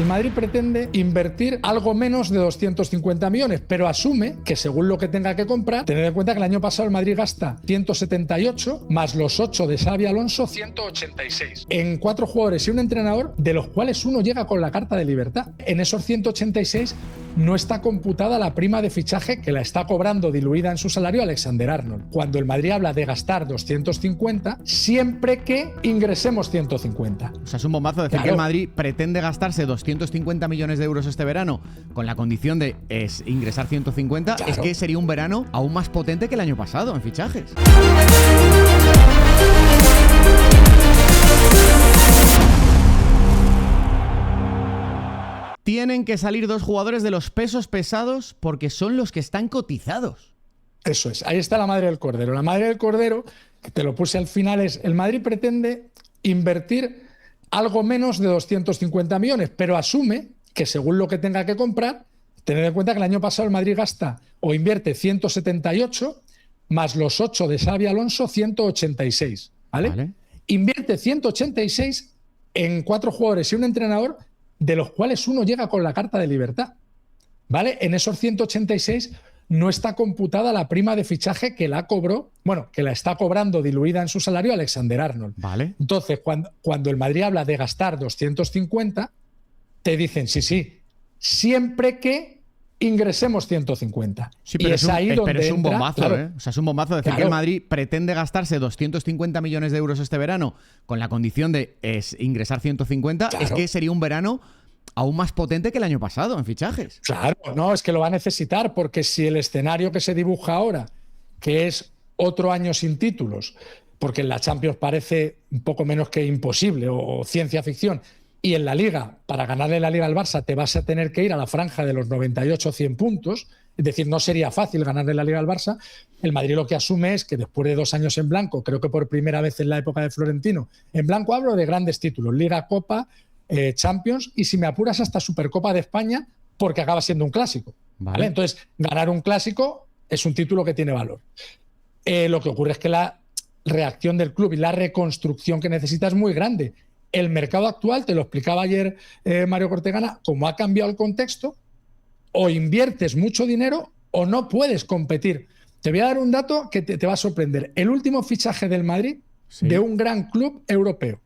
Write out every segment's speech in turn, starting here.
Madrid pretende invertir algo menos de 250 millones, pero asume que según lo que tenga que comprar, tened en cuenta que el año pasado el Madrid gasta 178 más los 8 de Xabi Alonso, 186. En 4 jugadores y un entrenador, de los cuales uno llega con la carta de libertad. En esos 186 no está computada la prima de fichaje que la está cobrando diluida en su salario Alexander Arnold. Cuando el Madrid habla de gastar 250, siempre que ingresemos 150. O sea, es un bombazo decir que el Madrid pretende gastarse 250 millones de euros este verano con la condición de ingresar 150. Claro. Es que sería un verano aún más potente que el año pasado en fichajes. Tienen que salir 2 jugadores de los pesos pesados porque son los que están cotizados. Eso es, ahí está la madre del cordero. La madre del cordero, que te lo puse al final, es el Madrid pretende invertir algo menos de 250 millones, pero asume que según lo que tenga que comprar, tened en cuenta que el año pasado el Madrid gasta o invierte 178 más los 8 de Xabi Alonso, 186. ¿Vale? Invierte 186 en 4 jugadores y un entrenador, de los cuales uno llega con la carta de libertad. ¿Vale? En esos 186 no está computada la prima de fichaje que la cobró, que la está cobrando diluida en su salario Alexander Arnold. Vale. Entonces, cuando el Madrid habla de gastar 250, te dicen, sí, siempre que ingresemos 150. Sí, pero, pero es un bombazo, claro, ¿eh? O sea, es un bombazo decir que el Madrid pretende gastarse 250 millones de euros este verano con la condición de ingresar 150. Claro. Es que sería un verano aún más potente que el año pasado en fichajes. Claro, no, es que lo va a necesitar, porque si el escenario que se dibuja ahora, que es otro año sin títulos, porque en la Champions parece un poco menos que imposible o ciencia ficción, y en la Liga, para ganarle la Liga al Barça, te vas a tener que ir a la franja de los 98-100 puntos, es decir, no sería fácil ganarle la Liga al Barça. El Madrid lo que asume es que después de 2 años en blanco, creo que por primera vez en la época de Florentino, en blanco hablo de grandes títulos, Liga, Copa, Champions, y si me apuras hasta Supercopa de España, porque acaba siendo un clásico. ¿Vale? Entonces, ganar un clásico es un título que tiene valor. Lo que ocurre es que la reacción del club y la reconstrucción que necesita es muy grande. El mercado actual, te lo explicaba ayer Mario Cortegana, como ha cambiado el contexto, o inviertes mucho dinero o no puedes competir. Te voy a dar un dato que te va a sorprender. El último fichaje del Madrid, de un gran club europeo,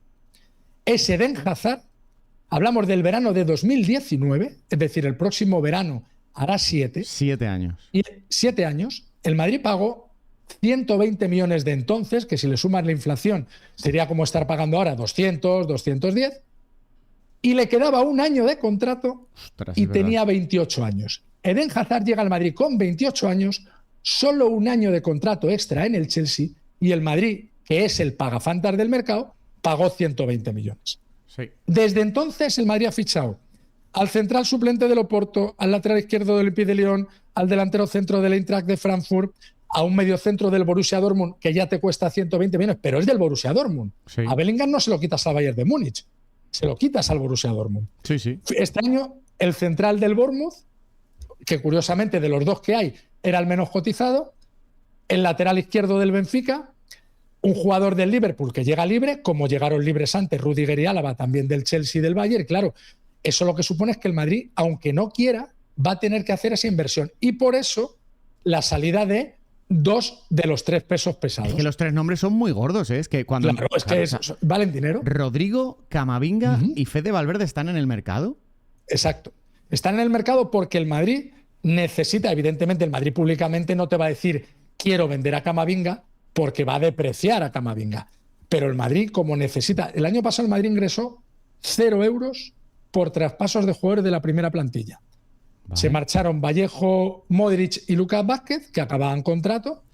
es Eden Hazard. Hablamos del verano de 2019, es decir, el próximo verano hará 7. 7 años. Y 7 años. El Madrid pagó 120 millones de entonces, que si le sumas la inflación sería como estar pagando ahora 200, 210, y le quedaba 1 año de contrato. Ostras, y tenía 28 años. Eden Hazard llega al Madrid con 28 años, solo 1 año de contrato extra en el Chelsea, y el Madrid, que es el pagafantas del mercado, pagó 120 millones. Sí. Desde entonces el Madrid ha fichado al central suplente del Oporto, al lateral izquierdo del Olympique de Lyon, al delantero centro del Eintracht de Frankfurt, a un mediocentro del Borussia Dortmund, que ya te cuesta 120 millones, pero es del Borussia Dortmund. Sí. A Bellingham no se lo quitas al Bayern de Múnich, se lo quitas al Borussia Dortmund. Sí. Este año el central del Bournemouth, que curiosamente de los 2 que hay era el menos cotizado, el lateral izquierdo del Benfica, un jugador del Liverpool que llega libre, como llegaron libres antes Rüdiger y Álava, también del Chelsea y del Bayern. Claro, eso lo que supone es que el Madrid, aunque no quiera, va a tener que hacer esa inversión. Y por eso la salida de 2 de los 3 pesos pesados. Es que los 3 nombres son muy gordos, ¿eh? Es que cuando valen dinero. Rodrigo, Camavinga y Fede Valverde están en el mercado. Exacto. Están en el mercado porque el Madrid necesita, evidentemente, el Madrid públicamente no te va a decir quiero vender a Camavinga, porque va a depreciar a Camavinga. Pero el Madrid, como necesita... El año pasado el Madrid ingresó 0 euros por traspasos de jugadores de la primera plantilla. Vale. Se marcharon Vallejo, Modric y Lucas Vázquez, que acababan contrato,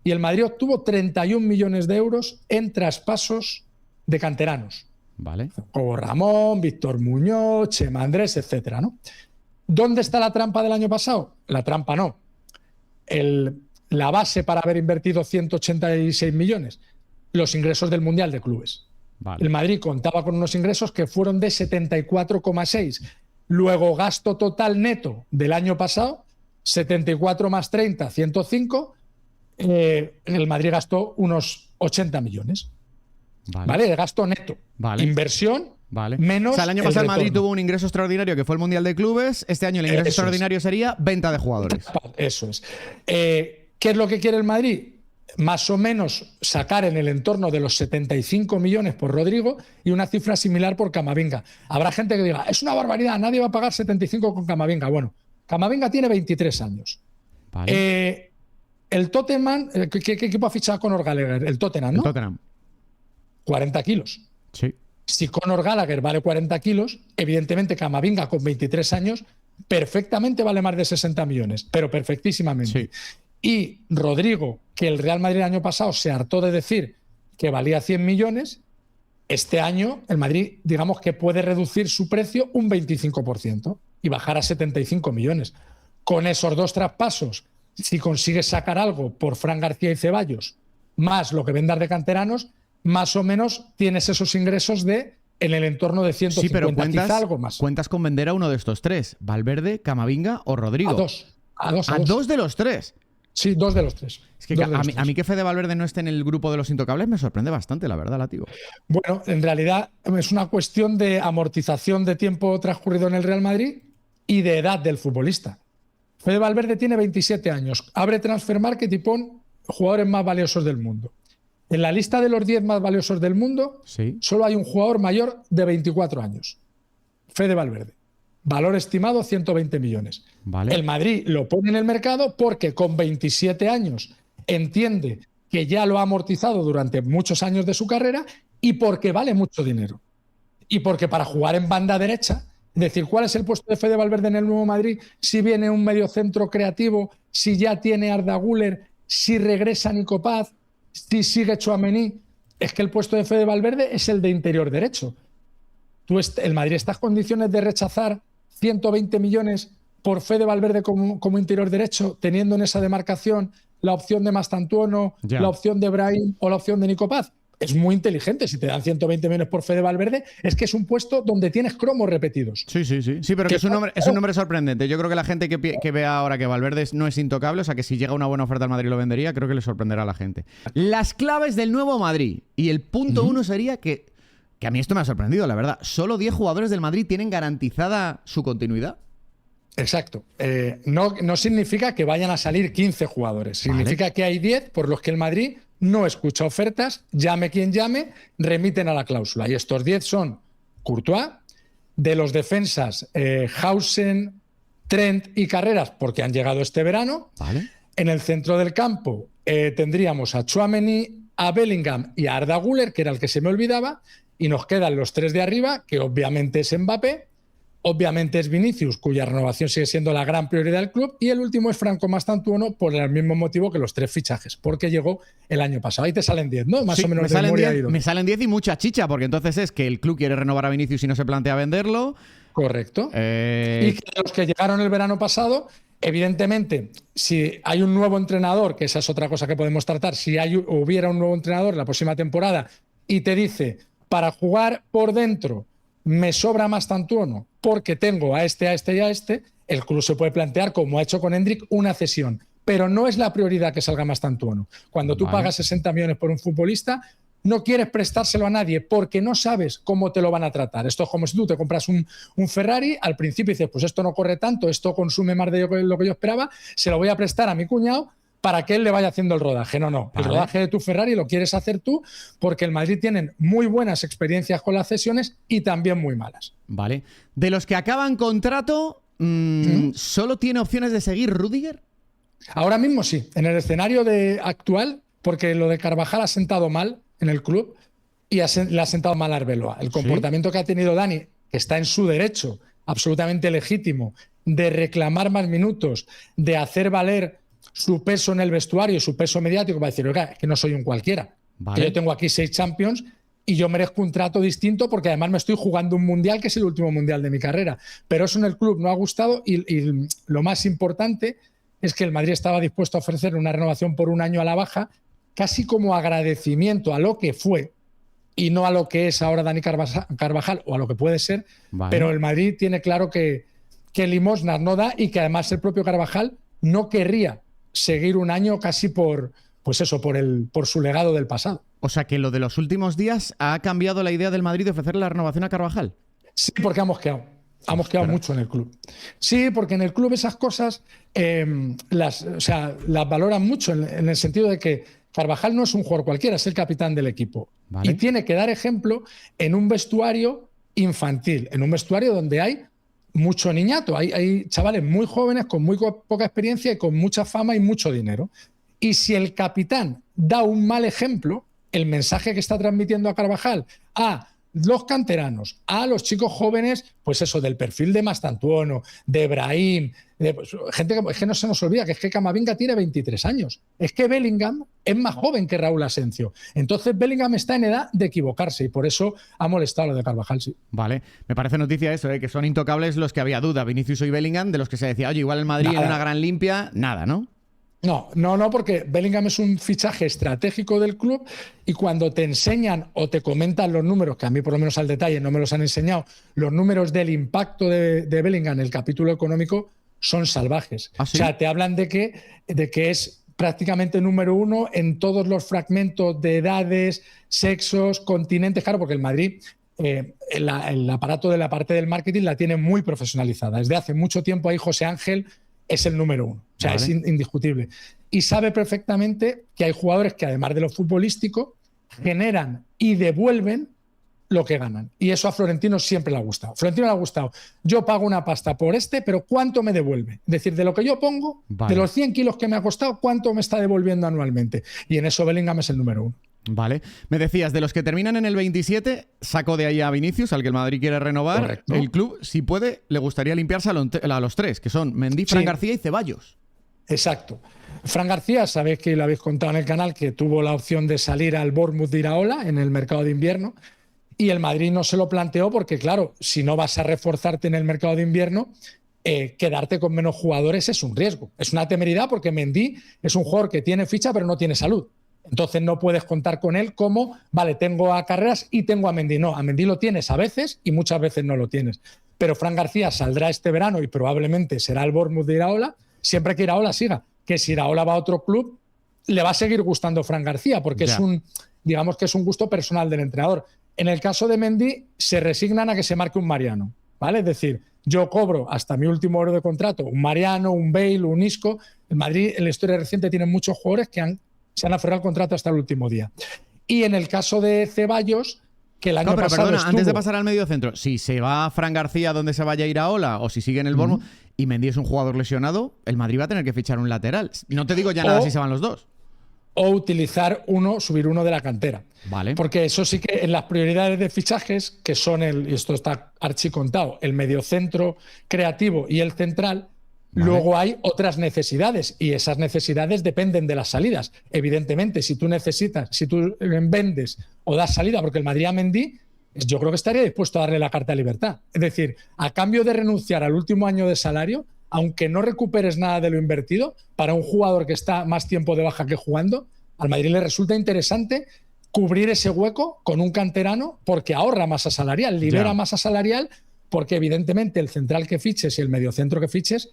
y el Madrid obtuvo 31 millones de euros en traspasos de canteranos. Vale. Como Ramón, Víctor Muñoz, Chema Andrés, etcétera, ¿no? ¿Dónde está la trampa del año pasado? La trampa no. La base para haber invertido 186 millones, los ingresos del Mundial de Clubes. Vale. El Madrid contaba con unos ingresos que fueron de 74,6. Luego, gasto total neto del año pasado, 74 más 30, 105. El Madrid gastó unos 80 millones. ¿Vale? De gasto neto. Inversión, Vale. Menos o sea, el año pasado el Madrid tuvo un ingreso extraordinario que fue el Mundial de Clubes. Este año el ingreso extraordinario sería venta de jugadores. Eso es. ¿Qué es lo que quiere el Madrid? Más o menos sacar en el entorno de los 75 millones por Rodrigo y una cifra similar por Camavinga. Habrá gente que diga, es una barbaridad, nadie va a pagar 75 con Camavinga. Bueno, Camavinga tiene 23 años. Vale. El Tottenham, ¿qué equipo ha fichado a Conor Gallagher? El Tottenham, ¿no? El Tottenham. 40 kilos. Sí. Si Conor Gallagher vale 40 kilos, evidentemente Camavinga con 23 años perfectamente vale más de 60 millones, pero perfectísimamente. Sí. Y Rodrigo, que el Real Madrid el año pasado se hartó de decir que valía 100 millones, este año el Madrid, digamos que puede reducir su precio un 25% y bajar a 75 millones. Con esos dos traspasos, si consigues sacar algo por Fran García y Ceballos, más lo que vendas de canteranos, más o menos tienes esos ingresos en el entorno de 150, sí, pero quizá algo más. Cuentas con vender a uno de estos tres, Valverde, Camavinga o Rodrigo. A dos de los tres. Sí, 2 de los 3. Es que a mí que Fede Valverde no esté en el grupo de los intocables me sorprende bastante, la verdad, Látigo. Bueno, en realidad es una cuestión de amortización de tiempo transcurrido en el Real Madrid y de edad del futbolista. Fede Valverde tiene 27 años. Abre Transfermarkt y pon jugadores más valiosos del mundo. En la lista de los 10 más valiosos del mundo, sí, solo hay un jugador mayor de 24 años. Fede Valverde. Valor estimado 120 millones. Vale. El Madrid lo pone en el mercado porque con 27 años entiende que ya lo ha amortizado durante muchos años de su carrera y porque vale mucho dinero. Y porque para jugar en banda derecha, es decir, ¿cuál es el puesto de Fede Valverde en el Nuevo Madrid? Si viene un mediocentro creativo, si ya tiene Arda Güler, si regresa Nico Paz, si sigue Tchouaméni. Es que el puesto de Fede Valverde es el de interior derecho. El Madrid está en condiciones de rechazar 120 millones por Fede Valverde como interior derecho, teniendo en esa demarcación la opción de Mastantuono, la opción de Brahim o la opción de Nico Paz. Es muy inteligente. Si te dan 120 millones por Fede Valverde, es que es un puesto donde tienes cromos repetidos. Sí, pero que es un nombre sorprendente. Yo creo que la gente que vea ahora que Valverde no es intocable, o sea que si llega una buena oferta al Madrid lo vendería, creo que le sorprenderá a la gente. Las claves del Nuevo Madrid. Y el punto uno sería que a mí esto me ha sorprendido, la verdad. ¿Solo 10 jugadores del Madrid tienen garantizada su continuidad? Exacto. No significa que vayan a salir 15 jugadores. Significa que hay 10 por los que el Madrid no escucha ofertas, llame quien llame, remiten a la cláusula. Y estos 10 son Courtois, de los defensas Hausen, Trent y Carreras, porque han llegado este verano. Vale. En el centro del campo tendríamos a Tchouaméni, a Bellingham y a Arda Güler, que era el que se me olvidaba. Y nos quedan los 3 de arriba, que obviamente es Mbappé, obviamente es Vinicius, cuya renovación sigue siendo la gran prioridad del club, y el último es Franco Mastantuono por el mismo motivo que los 3 fichajes, porque llegó el año pasado. Ahí te salen 10, ¿no? Más o menos de memoria. Me salen 10 y mucha chicha, porque entonces es que el club quiere renovar a Vinicius y no se plantea venderlo. Correcto. Y que los que llegaron el verano pasado, evidentemente, si hay un nuevo entrenador, que esa es otra cosa que podemos tratar, si hubiera un nuevo entrenador la próxima temporada y te dice, para jugar por dentro me sobra Mastantuono porque tengo a este y a este, el club se puede plantear, como ha hecho con Endrick, una cesión. Pero no es la prioridad que salga Mastantuono. Cuando tú pagas 60 millones por un futbolista, no quieres prestárselo a nadie porque no sabes cómo te lo van a tratar. Esto es como si tú te compras un Ferrari, al principio dices, pues esto no corre tanto, esto consume más de lo que yo esperaba, se lo voy a prestar a mi cuñado para que él le vaya haciendo el rodaje. No. El rodaje de tu Ferrari lo quieres hacer tú porque el Madrid tienen muy buenas experiencias con las cesiones y también muy malas. Vale. De los que acaban contrato, ¿solo tiene opciones de seguir Rüdiger? Ahora mismo sí. En el escenario actual, porque lo de Carvajal ha sentado mal en el club y le ha sentado mal a Arbeloa. El comportamiento que ha tenido Dani, que está en su derecho, absolutamente legítimo, de reclamar más minutos, de hacer valer su peso en el vestuario, su peso mediático, para decir, oiga, que no soy un cualquiera. Vale. Que yo tengo aquí 6 Champions y yo merezco un trato distinto porque además me estoy jugando un mundial que es el último mundial de mi carrera. Pero eso en el club no ha gustado y lo más importante es que el Madrid estaba dispuesto a ofrecer una renovación por un año a la baja, casi como agradecimiento a lo que fue y no a lo que es ahora Dani Carvajal o a lo que puede ser. Vale. Pero el Madrid tiene claro que limosnas no da y que además el propio Carvajal no querría seguir un año casi por su legado del pasado. O sea que lo de los últimos días ha cambiado la idea del Madrid de ofrecerle la renovación a Carvajal. Sí, porque ha mosqueado. Ha mosqueado mucho en el club. Sí, porque en el club esas cosas las valoran mucho en el sentido de que Carvajal no es un jugador cualquiera, es el capitán del equipo. Vale. Y tiene que dar ejemplo en un vestuario infantil, en un vestuario donde hay mucho niñato. Hay chavales muy jóvenes con muy poca experiencia y con mucha fama y mucho dinero. Y si el capitán da un mal ejemplo, el mensaje que está transmitiendo a Carvajal a los canteranos, a los chicos jóvenes, pues eso, del perfil de Mastantuono, de Brahim, gente que, es que no se nos olvida que es que Camavinga tiene 23 años. Es que Bellingham es más joven que Raúl Asensio. Entonces Bellingham está en edad de equivocarse y por eso ha molestado lo de Carvajal, sí. Vale, me parece noticia eso, que son intocables los que había duda, Vinicius y Bellingham, de los que se decía, oye, igual el Madrid en una gran limpia, nada, ¿no? No, porque Bellingham es un fichaje estratégico del club y cuando te enseñan o te comentan los números, que a mí por lo menos al detalle no me los han enseñado, los números del impacto de Bellingham en el capítulo económico son salvajes. ¿Ah, sí? O sea, te hablan de que es prácticamente número uno en todos los fragmentos de edades, sexos, continentes, claro, porque el Madrid... el aparato de la parte del marketing la tiene muy profesionalizada. Desde hace mucho tiempo ahí José Ángel es el número uno. O sea, es indiscutible. Y sabe perfectamente que hay jugadores que, además de lo futbolístico, generan y devuelven lo que ganan. Y eso a Florentino siempre le ha gustado. Florentino le ha gustado. Yo pago una pasta por pero ¿cuánto me devuelve? Es decir, de lo que yo pongo, de los 100 kilos que me ha costado, ¿cuánto me está devolviendo anualmente? Y en eso Bellingham es el número uno. Vale. Me decías, de los que terminan en el 27, saco de ahí a Vinicius, al que el Madrid quiere renovar. Correcto. El club, si puede, le gustaría limpiarse a los tres, que son Mendy, Fran García y Ceballos. Exacto. Fran García, sabéis que lo habéis contado en el canal, que tuvo la opción de salir al Bournemouth de Iraola en el mercado de invierno y el Madrid no se lo planteó porque, claro, si no vas a reforzarte en el mercado de invierno, quedarte con menos jugadores es un riesgo. Es una temeridad porque Mendy es un jugador que tiene ficha pero no tiene salud. Entonces no puedes contar con él como, vale, tengo a Carreras y tengo a Mendy. No, a Mendy lo tienes a veces y muchas veces no lo tienes. Pero Fran García saldrá este verano y probablemente será el Bournemouth de Iraola, siempre que Iraola siga. Que si Iraola va a otro club, le va a seguir gustando Fran García, porque digamos que es un gusto personal del entrenador. En el caso de Mendy, se resignan a que se marque un Mariano, ¿vale? Es decir, yo cobro hasta mi último euro de contrato un Mariano, un Bale, un Isco. El Madrid, en la historia reciente, tiene muchos jugadores que se han aferrado al contrato hasta el último día. Y en el caso de Ceballos, que el año pasado perdona, antes de pasar al medio centro, si se va Fran García donde se vaya a Iraola o si sigue en el Bournemouth y Mendy es un jugador lesionado, el Madrid va a tener que fichar un lateral. No te digo ya nada si se van los dos. O utilizar subir uno de la cantera. Vale. Porque eso sí que en las prioridades de fichajes, que son y esto está archicontado, el mediocentro creativo y el central, luego hay otras necesidades y esas necesidades dependen de las salidas. Evidentemente, si tú vendes o das salida, porque el Madrid a Mendy, yo creo que estaría dispuesto a darle la carta de libertad. Es decir, a cambio de renunciar al último año de salario, aunque no recuperes nada de lo invertido, para un jugador que está más tiempo de baja que jugando, al Madrid le resulta interesante cubrir ese hueco con un canterano porque ahorra masa salarial, libera masa salarial, porque evidentemente el central que fiches y el mediocentro que fiches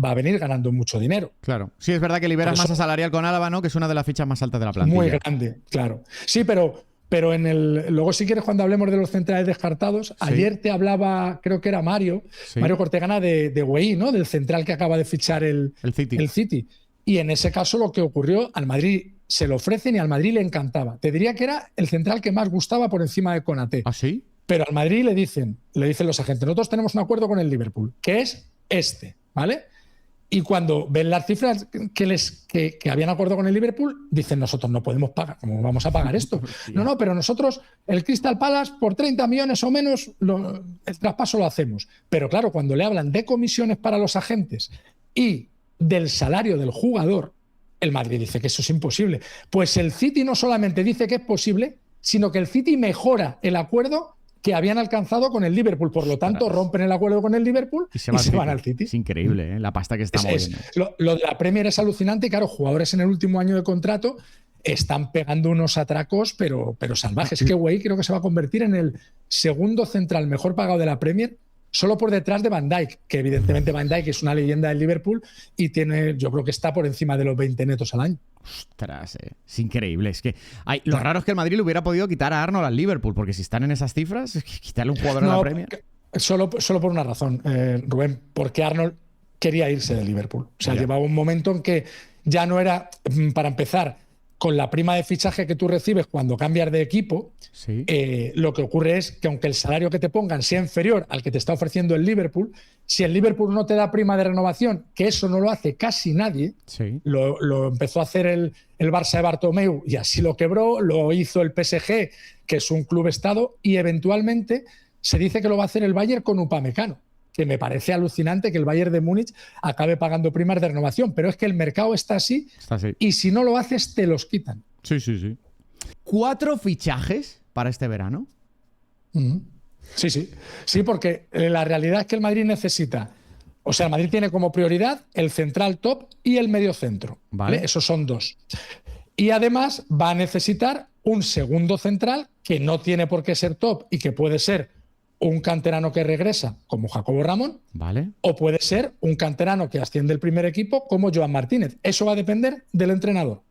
va a venir ganando mucho dinero. Claro. Sí, es verdad que liberas masa salarial con Álava, ¿no? Que es una de las fichas más altas de la plantilla. Muy grande, claro. Sí, pero luego si quieres cuando hablemos de los centrales descartados, ayer te hablaba, creo que era Mario Cortegana de Güey, ¿no? Del central que acaba de fichar el City. Y en ese caso lo que ocurrió, al Madrid se lo ofrecen y al Madrid le encantaba. Te diría que era el central que más gustaba por encima de Konaté. ¿Ah, sí? Pero al Madrid le dicen los agentes, nosotros tenemos un acuerdo con el Liverpool, que es ¿vale? Y cuando ven las cifras que habían acordado con el Liverpool, dicen, nosotros no podemos pagar, ¿cómo vamos a pagar esto? No, pero nosotros, el Crystal Palace, por 30 millones o menos, el traspaso lo hacemos. Pero claro, cuando le hablan de comisiones para los agentes y del salario del jugador, el Madrid dice que eso es imposible. Pues el City no solamente dice que es posible, sino que el City mejora el acuerdo que habían alcanzado con el Liverpool. Por lo tanto, rompen el acuerdo con el Liverpool y se van al City. Es increíble, ¿eh? La pasta que está moviendo. Lo de la Premier es alucinante y, claro, jugadores en el último año de contrato están pegando unos atracos, pero salvajes. Que Güey creo que se va a convertir en el segundo central mejor pagado de la Premier solo por detrás de Van Dijk, que evidentemente Van Dijk es una leyenda del Liverpool y yo creo que está por encima de los 20 netos al año. Ostras, es increíble. Es que lo raro es que el Madrid le hubiera podido quitar a Arnold al Liverpool, porque si están en esas cifras, quitarle un jugador en la Premier. Solo por una razón, Rubén, porque Arnold quería irse del Liverpool. O sea, llevaba un momento en que ya no era, para empezar, con la prima de fichaje que tú recibes cuando cambias de equipo, sí. Lo que ocurre es que aunque el salario que te pongan sea inferior al que te está ofreciendo el Liverpool, si el Liverpool no te da prima de renovación, que eso no lo hace casi nadie, sí. lo empezó a hacer el Barça de Bartomeu y así lo quebró, lo hizo el PSG, que es un club estado, y eventualmente se dice que lo va a hacer el Bayern con Upamecano, que me parece alucinante que el Bayern de Múnich acabe pagando primas de renovación, pero es que el mercado está así. Y si no lo haces, te los quitan. Sí. 4 fichajes para este verano. Sí, porque la realidad es que el Madrid necesita, o sea, el Madrid tiene como prioridad el central top y el medio centro. ¿Vale? Esos son 2. Y además va a necesitar un segundo central que no tiene por qué ser top y que puede ser un canterano que regresa como Jacobo Ramón, ¿vale? O puede ser un canterano que asciende el primer equipo como Joan Martínez. Eso va a depender del entrenador.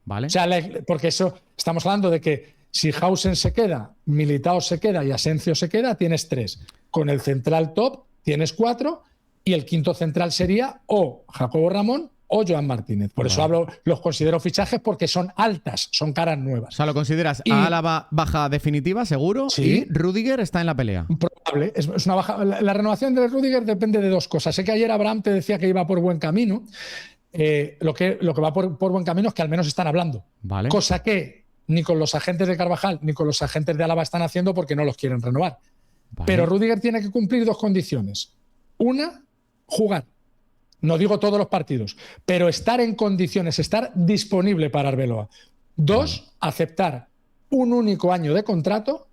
¿Vale? O sea, porque eso estamos hablando de que si Hausen se queda, Militao se queda y Asensio se queda, tienes 3. Con el central top tienes 4 y el quinto central sería o Jacobo Ramón o Joan Martínez. Por eso los considero fichajes porque son altas, son caras nuevas. O sea, ¿lo consideras a Álava baja definitiva, seguro? Sí. Y Rüdiger está en la pelea. Probable. Es una baja. La renovación de Rüdiger depende de 2 cosas. Sé que ayer Abraham te decía que iba por buen camino. Lo que va por buen camino es que al menos están hablando. Vale. Cosa que ni con los agentes de Carvajal ni con los agentes de Álava están haciendo porque no los quieren renovar. Vale. Pero Rüdiger tiene que cumplir 2 condiciones. Una, jugar. No digo todos los partidos, pero estar en condiciones, estar disponible para Arbeloa. 2, aceptar un único año de contrato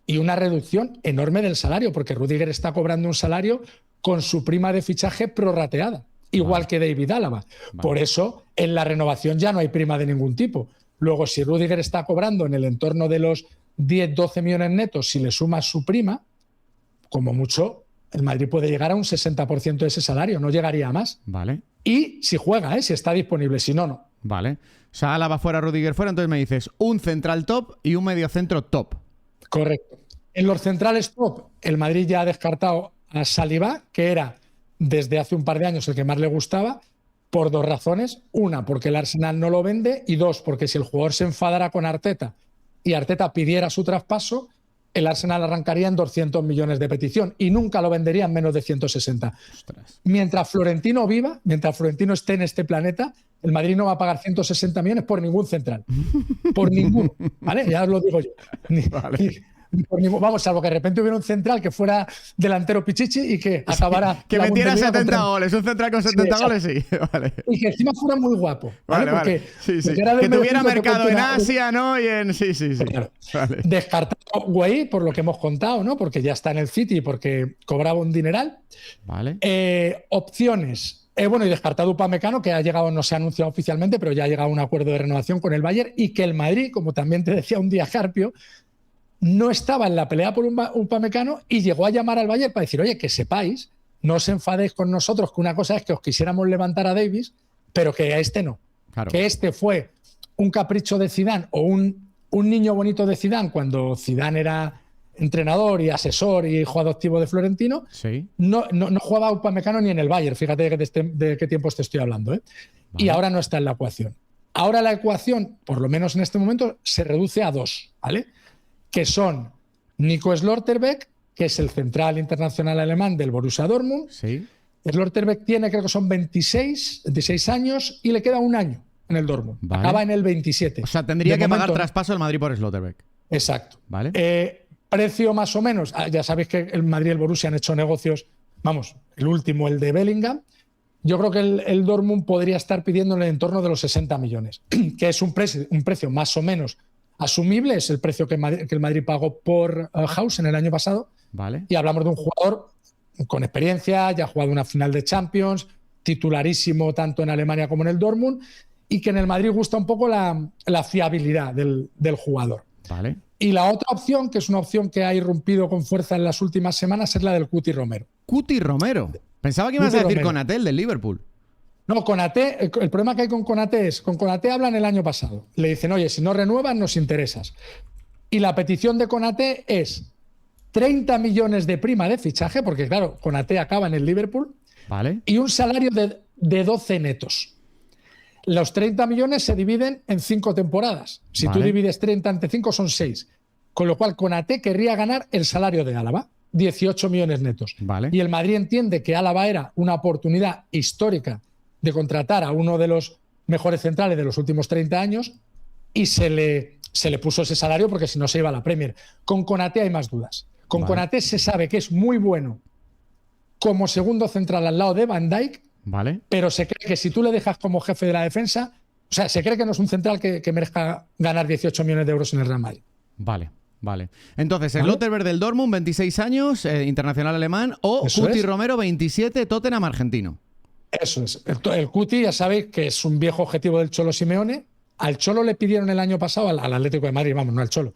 y una reducción enorme del salario, porque Rüdiger está cobrando un salario con su prima de fichaje prorrateada, igual que David Álava. Por eso, en la renovación ya no hay prima de ningún tipo. Luego, si Rüdiger está cobrando en el entorno de los 10-12 millones netos, si le sumas su prima, como mucho, el Madrid puede llegar a un 60% de ese salario, no llegaría a más. Vale. Y si juega, si está disponible, si no, no. Vale. O sea, Álava fuera, Rüdiger fuera, entonces me dices un central top y un mediocentro top. Correcto. En los centrales top, el Madrid ya ha descartado a Saliba, que era desde hace un par de años el que más le gustaba, por 2 razones. Una, porque el Arsenal no lo vende, y 2, porque si el jugador se enfadara con Arteta y Arteta pidiera su traspaso, el Arsenal arrancaría en 200 millones de petición y nunca lo vendería en menos de 160. Ostras. Mientras Florentino viva, mientras Florentino esté en este planeta, el Madrid no va a pagar 160 millones por ningún central. Por ninguno. ¿Vale? Ya os lo digo yo. Vamos, salvo que de repente hubiera un central que fuera delantero pichichi y que acabara... Que metiera 70 goles. Un central con 70 goles, sí. Vale. Y que encima fuera muy guapo. ¿Vale? Porque que tuviera mercado en Asia, ¿no? Y en... Sí. Claro. Vale. Descartado Güey, por lo que hemos contado, ¿no? Porque ya está en el City, porque cobraba un dineral. Vale. Opciones. Y descartado Upamecano, que ha llegado, no se ha anunciado oficialmente, pero ya ha llegado a un acuerdo de renovación con el Bayern, y que el Madrid, como también te decía un día Carpio, no estaba en la pelea por Upamecano y llegó a llamar al Bayern para decir, oye, que sepáis, no os enfadéis con nosotros, que una cosa es que os quisiéramos levantar a Davis, pero que a este no. Claro. Que este fue un capricho de Zidane o un niño bonito de Zidane cuando Zidane era entrenador y asesor y jugador activo de Florentino. Sí. No jugaba Upamecano ni en el Bayern, fíjate de qué tiempo te estoy hablando. Vale. Y ahora no está en la ecuación. Ahora la ecuación, por lo menos en este momento, se reduce a 2, ¿vale? Que son Nico Schlotterbeck, que es el central internacional alemán del Borussia Dortmund. Sí. Schlotterbeck tiene, creo que son 26 años y le queda un año en el Dortmund. Vale. Acaba en el 27. O sea, tendría que pagar traspaso el Madrid por Schlotterbeck. Exacto. Vale. Precio más o menos. Ya sabéis que el Madrid y el Borussia han hecho negocios. Vamos, el último, el de Bellingham. Yo creo que el Dortmund podría estar pidiendo en el entorno de los 60 millones, que es un precio más o menos asumible, es el precio que el Madrid pagó por Hausen el año pasado. Vale. Y hablamos de un jugador con experiencia, ya ha jugado una final de Champions, titularísimo tanto en Alemania como en el Dortmund, y que en el Madrid gusta un poco la fiabilidad del jugador. Vale. Y la otra opción, que es una opción que ha irrumpido con fuerza en las últimas semanas, es la del Cuti Romero. Cuti Romero. Pensaba que ibas a decir Romero. Konaté, el del Liverpool. No, Konaté, el problema que hay con Konaté es, con Konaté hablan el año pasado. Le dicen, oye, si no renuevas, nos interesas. Y la petición de Konaté es 30 millones de prima de fichaje, porque claro, Konaté acaba en el Liverpool, Vale. y un salario de 12 netos. Los 30 millones se dividen en 5 temporadas. Si tú divides 30 entre 5 son 6. Con lo cual, Konaté querría ganar el salario de Álava, 18 millones netos. Vale. Y el Madrid entiende que Álava era una oportunidad histórica de contratar a uno de los mejores centrales de los últimos 30 años y se le puso ese salario porque si no se iba a la Premier. Con Konaté hay más dudas. Con Konaté se sabe que es muy bueno como segundo central al lado de Van Dijk, pero se cree que si tú le dejas como jefe de la defensa, o sea, se cree que no es un central que merezca ganar 18 millones de euros en el Real Madrid. Vale. Entonces, el Schlotterbeck del Dortmund, 26 años, internacional alemán, o Cuti Romero, 27, Tottenham argentino. Eso es. El Cuti, ya sabéis que es un viejo objetivo del Cholo Simeone. Al Cholo le pidieron el año pasado, al Atlético de Madrid, vamos, no al Cholo,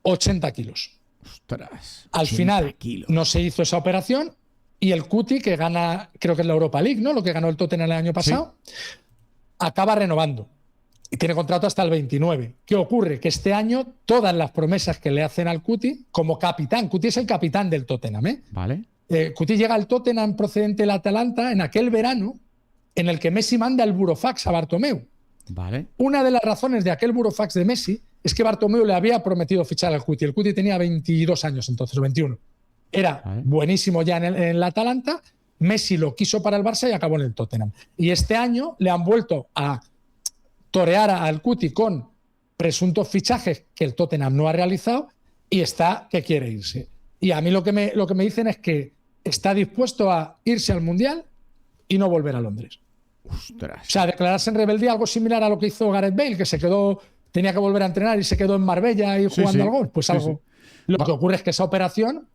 80 kilos. Ostras. Al final no se hizo esa operación y el Cuti, que gana, creo que es la Europa League, ¿no? Lo que ganó el Tottenham el año pasado, acaba renovando. Y tiene contrato hasta el 29. ¿Qué ocurre? Que este año todas las promesas que le hacen al Cuti como capitán, Cuti es el capitán del Tottenham, ¿eh? Cuti llega al Tottenham procedente del Atalanta en aquel verano en el que Messi manda el burofax a Bartomeu. Una de las razones de aquel burofax de Messi es que Bartomeu le había prometido fichar al Cuti. El Cuti tenía 22 años entonces, o 21. Era buenísimo ya en el Atalanta. Messi lo quiso para el Barça y acabó en el Tottenham. Y este año le han vuelto a torear al Cuti con presuntos fichajes que el Tottenham no ha realizado y está que quiere irse. Y a mí lo que me dicen es que está dispuesto a irse al Mundial y no volver a Londres. Ostras. O sea, declararse en rebeldía, algo similar a lo que hizo Gareth Bale, que se quedó, tenía que volver a entrenar y se quedó en Marbella y jugando al golf. Pues algo. Lo que ocurre es que esa operación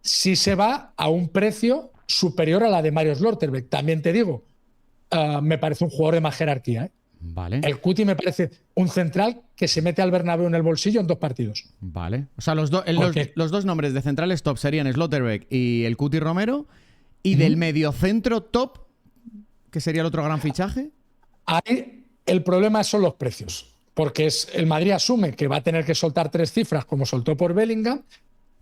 sí se va a un precio superior a la de Mario Schlotterbeck. También te digo, me parece un jugador de más jerarquía, ¿eh? El Cuti me parece un central que se mete al Bernabéu en el bolsillo en 2 partidos. O sea, los dos nombres de centrales top serían Schlotterbeck y el Cuti Romero. Y del mediocentro top, ¿qué sería el otro gran fichaje? Ahí el problema son los precios. Porque el Madrid asume que va a tener que soltar 3 cifras como soltó por Bellingham.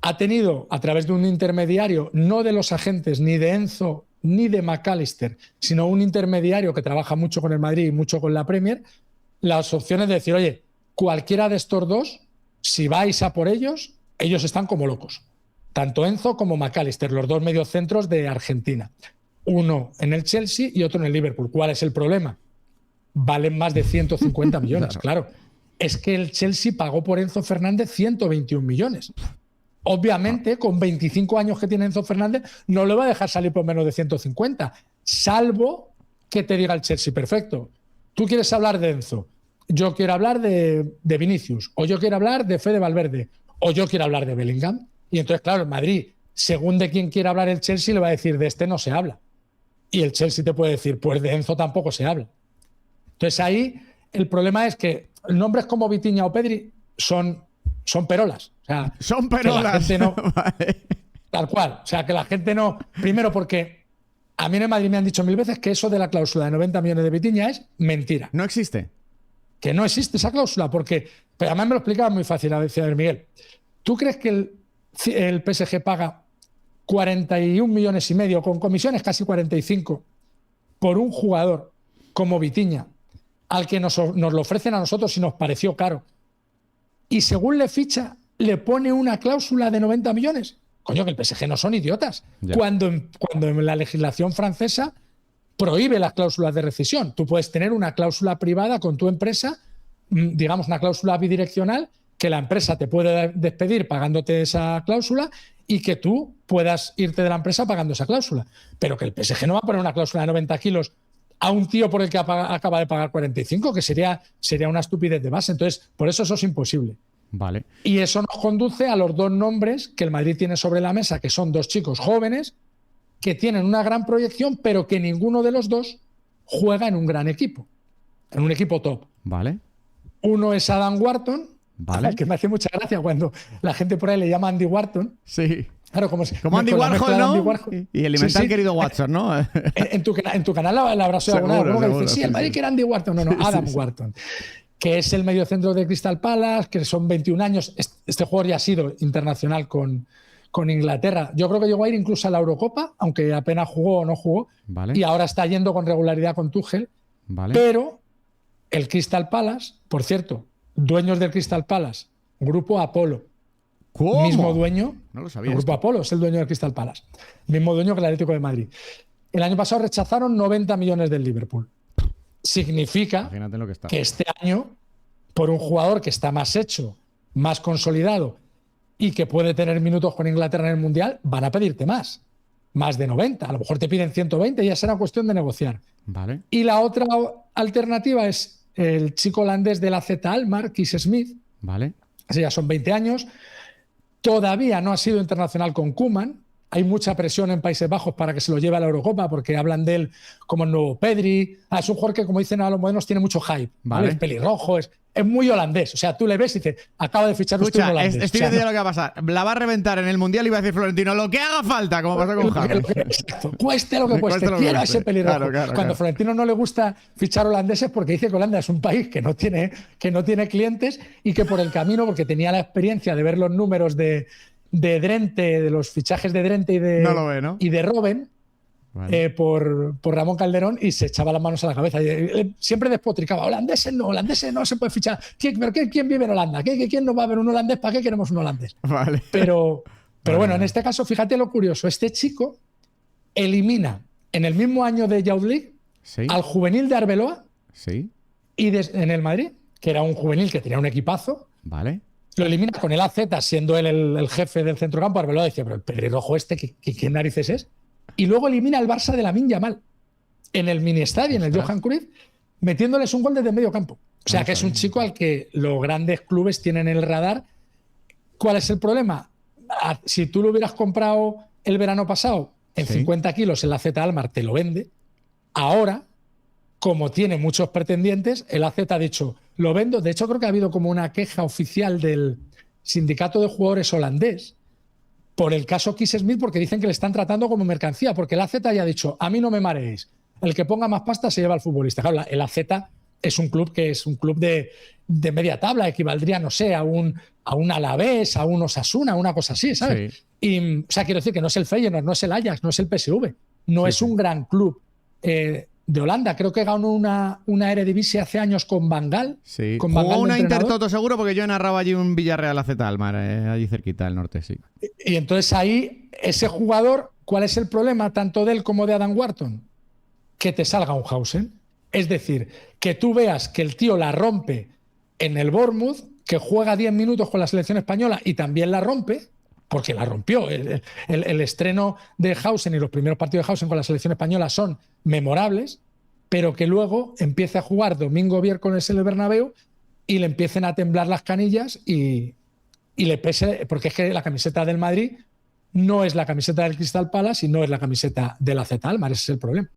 Ha tenido, a través de un intermediario, no de los agentes ni de Enzo ni de McAllister, sino un intermediario que trabaja mucho con el Madrid y mucho con la Premier, las opciones de decir, oye, cualquiera de estos dos, si vais a por ellos, ellos están como locos. Tanto Enzo como McAllister, los dos mediocentros de Argentina. Uno en el Chelsea y otro en el Liverpool. ¿Cuál es el problema? Valen más de 150 millones, claro. Es que el Chelsea pagó por Enzo Fernández 121 millones. Obviamente, con 25 años que tiene Enzo Fernández, no le va a dejar salir por menos de 150, salvo que te diga el Chelsea, perfecto, tú quieres hablar de Enzo, yo quiero hablar de Vinicius, o yo quiero hablar de Fede Valverde, o yo quiero hablar de Bellingham. Y entonces, claro, en Madrid, según de quién quiera hablar el Chelsea, le va a decir, de este no se habla. Y el Chelsea te puede decir, pues de Enzo tampoco se habla. Entonces ahí el problema es que nombres como Vitinha o Pedri son perolas. O sea, son perolas. Que la gente no, tal cual. O sea, que la gente no... Primero porque a mí en el Madrid me han dicho 1000 veces que eso de la cláusula de 90 millones de Vitinha es mentira. No existe. Que no existe esa cláusula porque... Pero además me lo explicaba muy fácil. A ver, Miguel, ¿tú crees que el PSG paga 41 millones y medio con comisiones, casi 45, por un jugador como Vitinha, al que nos lo ofrecen a nosotros y nos pareció caro? Y según le ficha, le pone una cláusula de 90 millones. Coño, que el PSG no son idiotas. Cuando en la legislación francesa prohíbe las cláusulas de rescisión. Tú puedes tener una cláusula privada con tu empresa, digamos una cláusula bidireccional, que la empresa te puede despedir pagándote esa cláusula y que tú puedas irte de la empresa pagando esa cláusula. Pero que el PSG no va a poner una cláusula de 90 kilos a un tío por el que acaba de pagar 45, que sería una estupidez de base. Entonces, por eso es imposible. Vale. Y eso nos conduce a los dos nombres que el Madrid tiene sobre la mesa, que son 2 chicos jóvenes que tienen una gran proyección, pero que ninguno de los dos juega en un gran equipo, en un equipo top. Vale. Uno es Adam Wharton, Vale. Que me hace mucha gracia cuando la gente por ahí le llama Andy Wharton. Sí. Claro, como Andy Warhol, ¿no? Andy Warhol. Y el inventar querido Watson, ¿no? En tu canal la habrás oído alguna vez. Alguno que dice, sí, el Madrid que era Andy Wharton. No, Adam Wharton. Que es el mediocentro de Crystal Palace, que son 21 años. Este jugador ya ha sido internacional con Inglaterra. Yo creo que llegó a ir incluso a la Eurocopa, aunque apenas jugó o no jugó. Vale. Y ahora está yendo con regularidad con Tuchel. Vale. Pero el Crystal Palace, por cierto, dueños del Crystal Palace, Grupo Apolo. ¿Cómo? Mismo dueño. No lo sabía. El Grupo Apolo es el dueño del Crystal Palace. Mismo dueño que el Atlético de Madrid. El año pasado rechazaron 90 millones del Liverpool. Significa Imagínate lo que está. que este año, por un jugador que está más hecho, más consolidado y que puede tener minutos con Inglaterra en el Mundial, van a pedirte más de 90. A lo mejor te piden 120 y ya será cuestión de negociar. Vale. Y la otra alternativa es el chico holandés de la AZ Alkmaar, Kees Smith. Vale. Así ya son 20 años. Todavía no ha sido internacional con Koeman. Hay mucha presión en Países Bajos para que se lo lleve a la Eurocopa porque hablan de él como el nuevo Pedri. Es un jugador que, como dicen a los modernos, tiene mucho hype. Vale. Es pelirrojo, es muy holandés. O sea, tú le ves y dices, acaba de fichar usted un holandés. Estoy viendo ya lo que va a pasar. La va a reventar en el Mundial y va a decir Florentino, lo que haga falta, como pasó con James. Exacto. Cueste lo que cueste. Quiero a ese pelirrojo. Cuando Florentino no le gusta fichar holandeses porque dice que Holanda es un país que no tiene clientes y que por el camino, porque tenía la experiencia de ver los números de Drenthe, de los fichajes de Drenthe y de Robben, vale. Por Ramón Calderón, y se echaba las manos a la cabeza. Siempre despotricaba, holandeses no se puede fichar. ¿Quién vive en Holanda? ¿Quién no va a ver un holandés? ¿Para qué queremos un holandés? Vale. Pero bueno, en este caso, fíjate lo curioso. Este chico elimina en el mismo año de Youth League al juvenil de Arbeloa y en el Madrid, que era un juvenil que tenía un equipazo. Vale. Lo elimina con el AZ, siendo él el jefe del centrocampo. Arbeloa decía, pero el pelirrojo este, ¿qué narices es? Y luego elimina al Barça de Lamine Yamal en el mini estadio, en el Johan Cruyff, metiéndoles un gol desde medio campo. O sea, que es un chico al que los grandes clubes tienen en el radar. ¿Cuál es el problema? Si tú lo hubieras comprado el verano pasado en 50 kilos en la AZ Alkmaar, te lo vende. Ahora, como tiene muchos pretendientes, el AZ ha dicho, lo vendo. De hecho, creo que ha habido como una queja oficial del sindicato de jugadores holandés por el caso Kees Smith, porque dicen que le están tratando como mercancía, porque el AZ ya ha dicho, a mí no me mareéis, el que ponga más pasta se lleva al futbolista. Claro, el AZ es un club que es un club de media tabla, equivaldría, no sé, a un Alavés, a un Osasuna, una cosa así, ¿sabes? Sí. Y, o sea, quiero decir que no es el Feyenoord, no es el Ajax, no es el PSV, no es un gran club de Holanda. Creo que ganó una Eredivisie hace años con Van Gaal. Sí. Jugó una Intertoto seguro, porque yo narraba allí un Villarreal AZ Alkmaar, allí cerquita del norte, sí. Y entonces ahí, ese jugador, ¿cuál es el problema tanto de él como de Adam Wharton? Que te salga un Hausen. Es decir, que tú veas que el tío la rompe en el Bournemouth, que juega 10 minutos con la selección española y también la rompe, porque la rompió. El estreno de Hausen y los primeros partidos de Hausen con la selección española son memorables, pero que luego empiece a jugar domingo miércoles en el Bernabéu y le empiecen a temblar las canillas y le pese, porque es que la camiseta del Madrid no es la camiseta del Crystal Palace y no es la camiseta de la AZ Alkmaar, ese es el problema.